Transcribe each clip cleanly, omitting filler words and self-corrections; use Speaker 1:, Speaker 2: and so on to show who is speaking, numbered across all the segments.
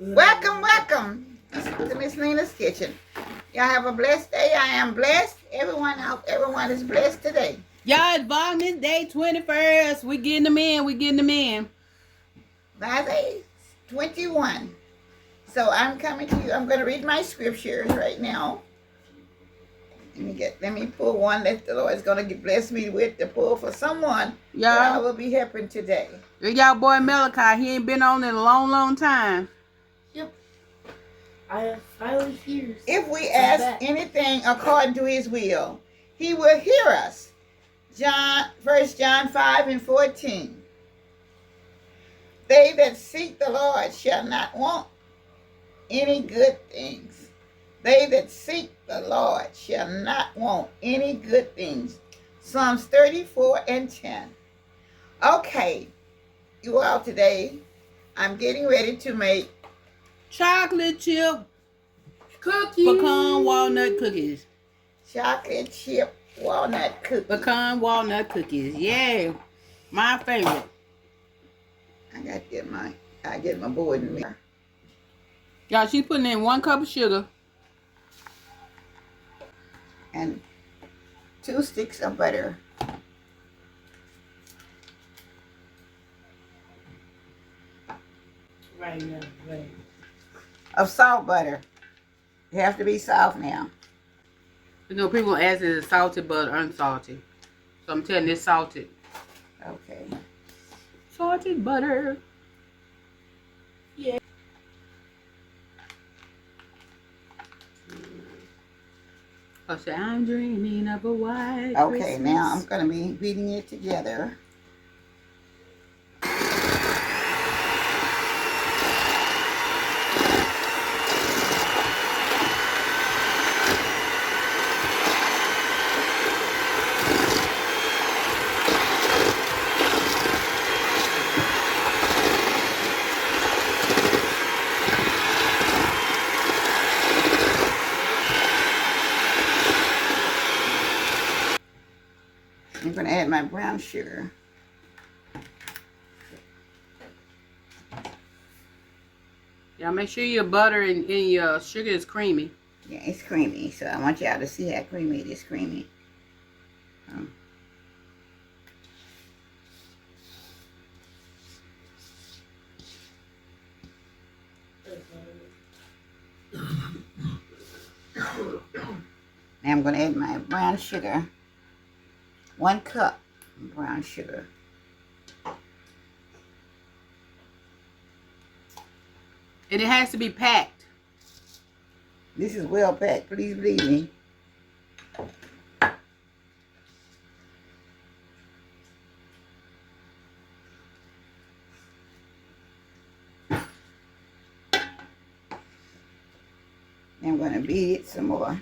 Speaker 1: Welcome, welcome to Miss Nina's Kitchen. Y'all have a blessed day. I am blessed. I hope everyone is blessed today.
Speaker 2: Y'all, it's Walnuts Day 21st. We getting them in.
Speaker 1: By day 21. So I'm coming to you. I'm going to read my scriptures right now. Let me pull one that the Lord is going to bless me with to pull for someone that I will be helping today.
Speaker 2: Y'all boy Malachi, he ain't been on in a long, long time.
Speaker 3: Yep. I finally hear.
Speaker 1: If we ask anything according to his will, he will hear us. 1 John 5:14. They that seek the Lord shall not want any good things. They that seek the Lord shall not want any good things. Psalms 34:10. Okay, you all, today I'm getting ready to make
Speaker 2: chocolate chip
Speaker 3: cookies.
Speaker 2: Pecan walnut cookies.
Speaker 1: Chocolate chip walnut cookies.
Speaker 2: Pecan walnut cookies. Yeah, my favorite.
Speaker 1: I got to get my board in there.
Speaker 2: Y'all, she's putting in 1 cup of sugar
Speaker 1: and 2 sticks of butter.
Speaker 3: Right now, right.
Speaker 1: Of salt butter. You have to be soft now.
Speaker 2: You know, people ask is it salted butter, unsalted. So I'm telling you, it's salted.
Speaker 1: Okay.
Speaker 2: Salted butter.
Speaker 3: Yeah.
Speaker 2: I said, I'm dreaming of a white
Speaker 1: Okay,
Speaker 2: Christmas.
Speaker 1: now I'm going to be beating it together. I'm going to add my brown sugar.
Speaker 2: Yeah, make sure your butter and your sugar is creamy.
Speaker 1: Yeah, it's creamy, so I want y'all to see how creamy it is. Creamy. Now I'm going to add my brown sugar. 1 cup brown sugar.
Speaker 2: And it has to be packed.
Speaker 1: This is well packed, please believe me. I'm going to beat it some more.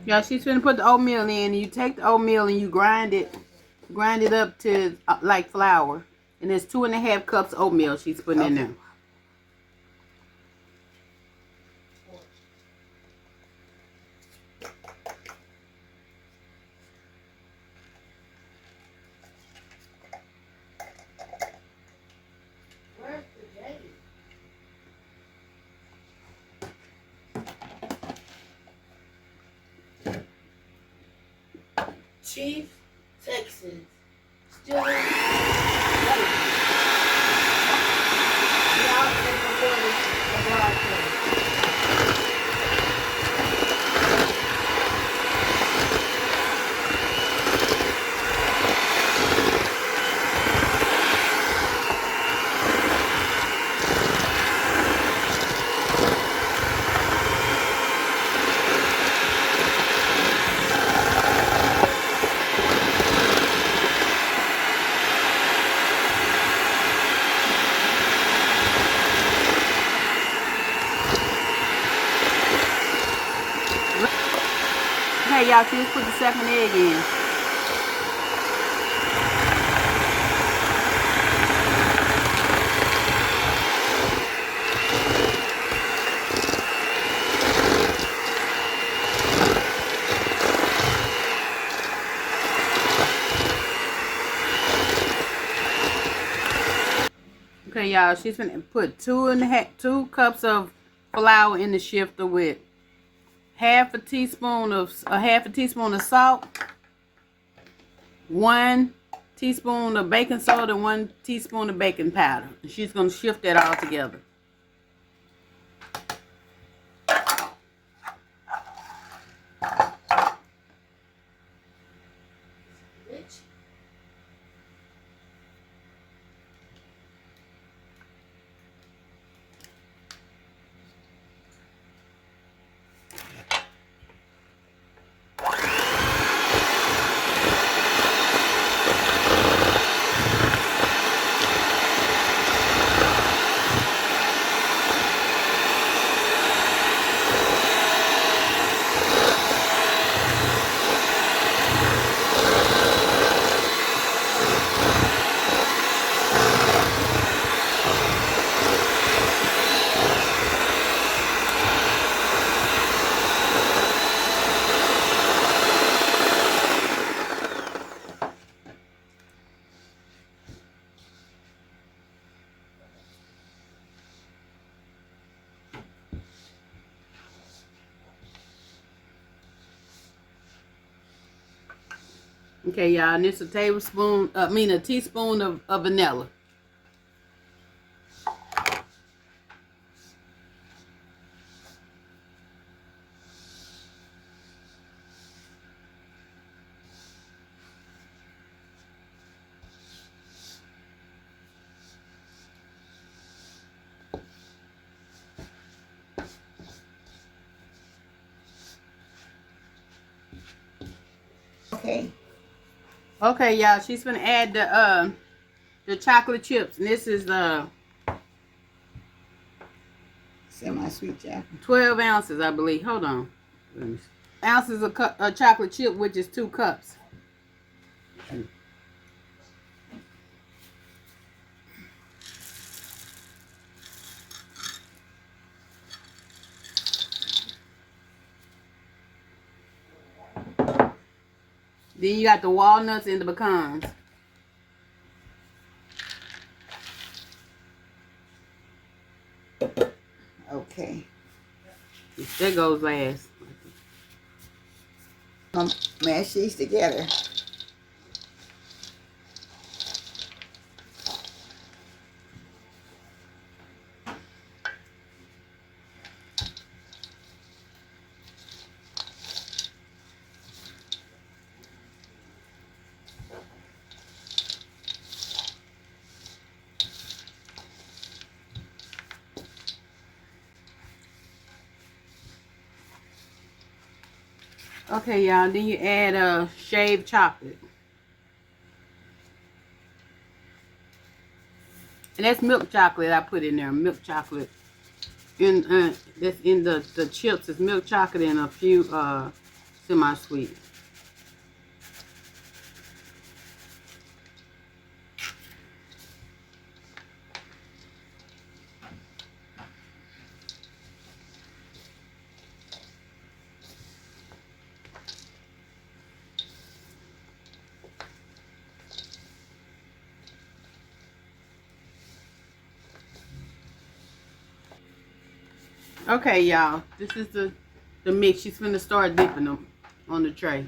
Speaker 2: Yeah, she's gonna put the oatmeal in. You take the oatmeal and you grind it up to like flour. And there's 2.5 cups oatmeal she's putting in there.
Speaker 3: Chief, Texas. Still
Speaker 2: Okay, y'all, just put the second egg in. Okay, y'all, she's gonna put 2 cups of flour in the shifter with half a teaspoon of salt, 1 teaspoon of baking soda, and 1 teaspoon of baking powder. And she's gonna shift that all together. Okay, y'all, and it's a teaspoon of vanilla.
Speaker 1: Okay.
Speaker 2: Okay, y'all, she's gonna add the chocolate chips, and this is
Speaker 1: Semi-sweet chocolate.
Speaker 2: 12 ounces, I believe. Hold on. Ounces of chocolate chip, which is 2 cups. Then you got the walnuts and the pecans.
Speaker 1: Okay.
Speaker 2: That goes last.
Speaker 1: Mash these together.
Speaker 2: Okay, y'all. Then you add shaved chocolate. And that's milk chocolate I put in there. Milk chocolate. And that's in the chips. It's milk chocolate and a few semi-sweet. Okay, y'all. This is the mix. She's gonna start dipping them on the tray.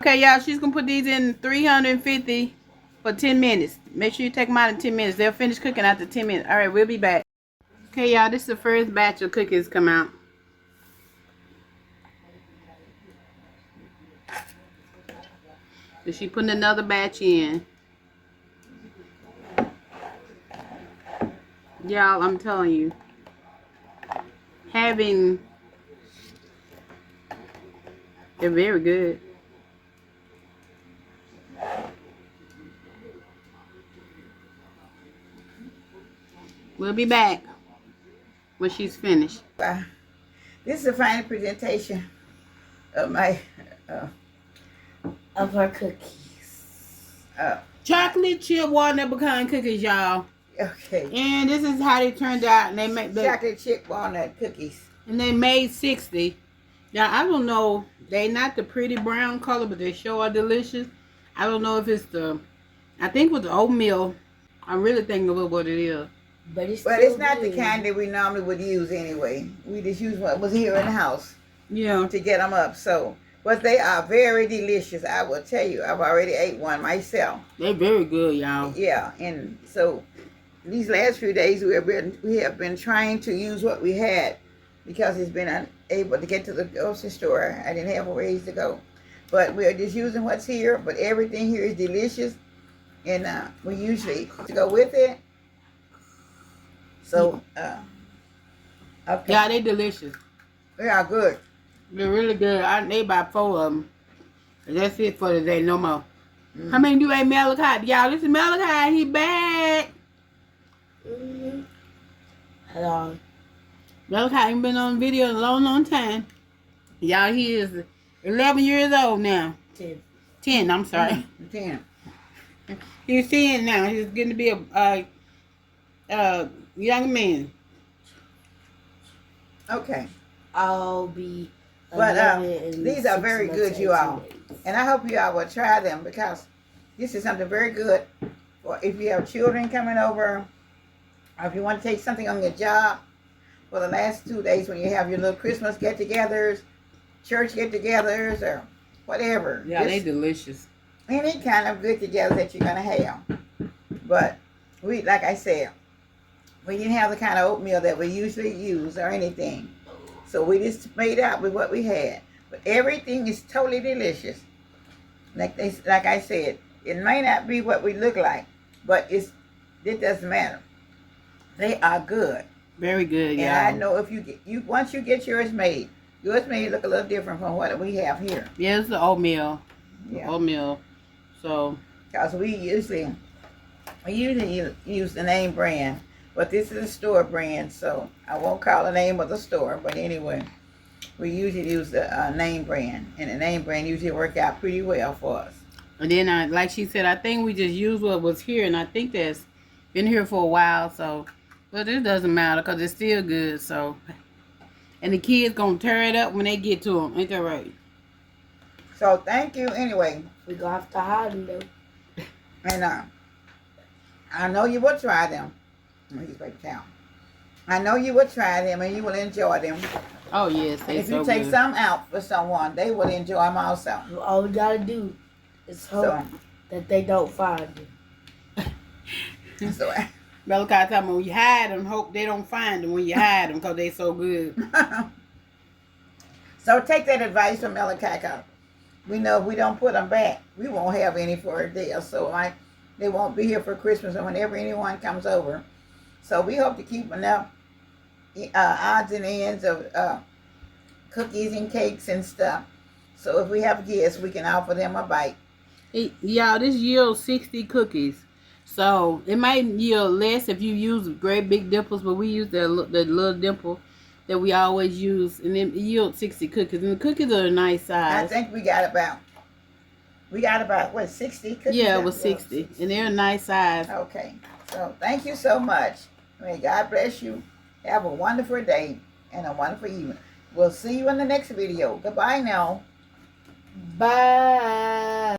Speaker 2: Okay, y'all, she's gonna put these in 350 for 10 minutes. Make sure you take them out in 10 minutes. They'll finish cooking after 10 minutes. All right, we'll be back. Okay, y'all, this is the first batch of cookies come out. So she putting another batch in. Y'all, I'm telling you, they're very good. We'll be back when she's finished.
Speaker 1: This is a final presentation of my
Speaker 3: Of our cookies.
Speaker 2: Chocolate chip walnut pecan cookies, y'all.
Speaker 1: Okay.
Speaker 2: And this is how they turned out. And they make
Speaker 1: Chocolate chip walnut cookies.
Speaker 2: And they made 60. Now, I don't know. They not the pretty brown color, but they sure are delicious. I don't know if it's I think with the oatmeal, I'm really thinking of what it is.
Speaker 3: But it's
Speaker 1: not the kind that we normally would use anyway. We just use what was here in the house.
Speaker 2: Yeah.
Speaker 1: To get them up. So, but they are very delicious. I will tell you. I've already ate one myself.
Speaker 2: They're very good, y'all.
Speaker 1: Yeah, and so these last few days we have been trying to use what we had because it's been unable to get to the grocery store. I didn't have a ways to go, but we're just using what's here. But everything here is delicious, and we usually to go with it. So, okay.
Speaker 2: Yeah, they delicious.
Speaker 1: They are good.
Speaker 2: They're really good. I ate about 4 of them. That's it for today. No more. How many do you ate Malachi? Y'all, this is Malachi. He back.
Speaker 3: Hello.
Speaker 2: Malachi ain't been on video in a long, long time. Y'all, he is 11 years old now.
Speaker 3: 10.
Speaker 2: 10, I'm sorry.
Speaker 1: 10.
Speaker 2: He's 10 now. He's getting to be a young man.
Speaker 1: Okay.
Speaker 3: I'll be.
Speaker 1: But these are very good, you all. And I hope you all will try them because this is something very good for if you have children coming over, or if you want to take something on your job for the last 2 days when you have your little Christmas get-togethers, church get-togethers, or whatever.
Speaker 2: Yeah, they delicious.
Speaker 1: Any kind of get-together that you're going to have. But we, like I said, we didn't have the kind of oatmeal that we usually use or anything. So we just made out with what we had. But everything is totally delicious. Like I said, it may not be what we look like, but it doesn't matter. They are good.
Speaker 2: Very good,
Speaker 1: yeah. And
Speaker 2: y'all.
Speaker 1: I know if you once you get yours made may look a little different from what we have here.
Speaker 2: Yeah, it's the oatmeal.
Speaker 1: Yeah.
Speaker 2: Oatmeal. So.
Speaker 1: Because we usually use the name brand. But this is a store brand, so I won't call the name of the store. But anyway, we usually use the name brand. And the name brand usually work out pretty well for us.
Speaker 2: And then, like she said, I think we just used what was here. And I think that's been here for a while. So, but it doesn't matter because it's still good. So, and the kids going to tear it up when they get to them. Ain't that right?
Speaker 1: So, thank you anyway.
Speaker 3: We going to have to hide them, though.
Speaker 1: And I know you will try them. Let me just break it down. I know you will try them and you will enjoy them.
Speaker 2: Oh, yes.
Speaker 1: And if you take some out for someone, they will enjoy them also.
Speaker 3: All we got to do is hope that they don't find them.
Speaker 1: So,
Speaker 2: Malachi told me when you hide them, hope they don't find them when you hide them because they so good.
Speaker 1: So take that advice from Malachi. We know if we don't put them back, we won't have any for a day or so. They won't be here for Christmas or whenever anyone comes over. So we hope to keep enough odds and ends of cookies and cakes and stuff. So if we have guests, we can offer them a bite.
Speaker 2: Y'all, this yields 60 cookies. So it might yield less if you use great big dimples, but we use the little dimple that we always use, and it yields 60 cookies. And the cookies are a nice size.
Speaker 1: I think we got about what, 60 cookies?
Speaker 2: Yeah, it was 60, and they're a nice size.
Speaker 1: Okay. So thank you so much. May God bless you. Have a wonderful day and a wonderful evening. We'll see you in the next video. Goodbye now.
Speaker 3: Bye.